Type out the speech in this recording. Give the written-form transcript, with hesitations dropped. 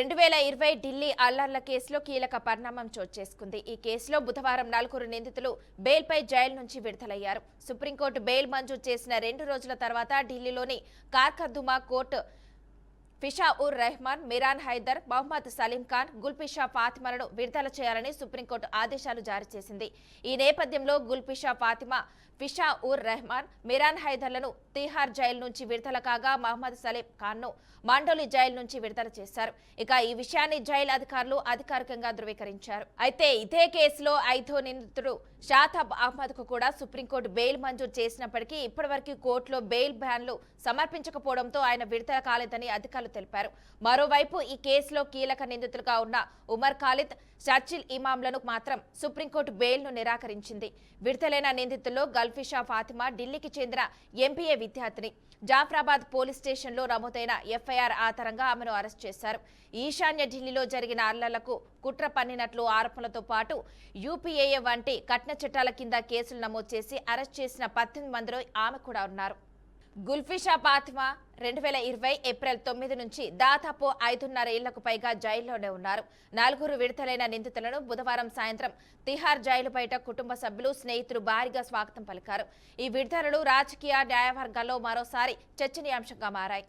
2020 ఢిల్లీ అల్లర్ల కేసులో కీలక పరిణామం చోటు చేసుకుంది. ఈ కేసులో బుధవారం 4 నిందితులు బెయిల్పై జైలు నుంచి విడుదలయ్యారు. సుప్రీంకోర్టు బెయిల్ మంజూరు చేసిన 2 రోజుల తర్వాత ఢిల్లీలోని కార్కర్దుమా కోర్టు ఫిషా-ఉర్ రెహమాన్, మిరాన్ హైదర్, మహమ్మద్ సలీం ఖాన్, గుల్పిషా ఫాతిమాలను విడుదల చేయాలని సుప్రీంకోర్టు ఆదేశాలు జారీ చేసింది. ఈ నేపథ్యంలో గుల్పిషా ఫాతిమా, ఫిషా-ఉర్ రెహమాన్, మిరాన్ హైదర్లను తిహార్ జైలు నుంచి విడుదల కాగా మహమ్మద్ సలీం ఖాన్ను మండోలి జైలు నుంచి విడుదల చేశారు. ఇక ఈ విషయాన్ని జైలు అధికారులు అధికారికంగా ధృవీకరించారు. అయితే ఇదే కేసులో 5వ నిందితుడు షాతాబ్ అహ్మద్ కు కూడా సుప్రీంకోర్టు బెయిల్ మంజూరు చేసినప్పటికీ ఇప్పటివరకు కోర్టులో బెయిల్ బ్యాన్లు సమర్పించకపోవడంతో ఆయన విడుదల కాలేదని అధికారులు తెలిపారు. మరోవైపు ఈ కేసులో కీలక నిందితులుగా ఉన్న ఉమర్ ఖాలిద్, షర్చిల్ ఇమాంలను మాత్రం సుప్రీంకోర్టు బెయిల్ను నిరాకరించింది. విడుదలైన నిందితుల్లో గల్ఫిషా ఫాతిమా ఢిల్లీకి చెందిన ఎంపీఏ విద్యార్థిని. జాఫ్రాబాద్ పోలీస్ స్టేషన్లో నమోదైన ఎఫ్ఐఆర్ ఆధారంగా ఆమెను అరెస్ట్ చేశారు. ఈశాన్య ఢిల్లీలో జరిగిన అల్లర్లకు కుట్ర పన్నినట్లు ఆరోపణలతో పాటు యూపీఏఏ వంటి కఠిన చట్టాల కింద కేసులు నమోదు చేసి అరెస్ట్ చేసిన 18 మందిలో ఆమె కూడా ఉన్నారు. గుల్ఫిషా ఫాతిమా 2020 ఏప్రిల్ 9 నుంచి దాదాపు 5.5 ఏళ్లకు పైగా జైల్లోనే ఉన్నారు. 4 విడుదలైన నిందితులను బుధవారం సాయంత్రం తిహార్ జైలు బయట కుటుంబ సభ్యులు, స్నేహితులు భారీగా స్వాగతం పలికారు. ఈ విడుదలలు రాజకీయ న్యాయవర్గాల్లో మరోసారి చర్చనీయాంశంగా మారాయి.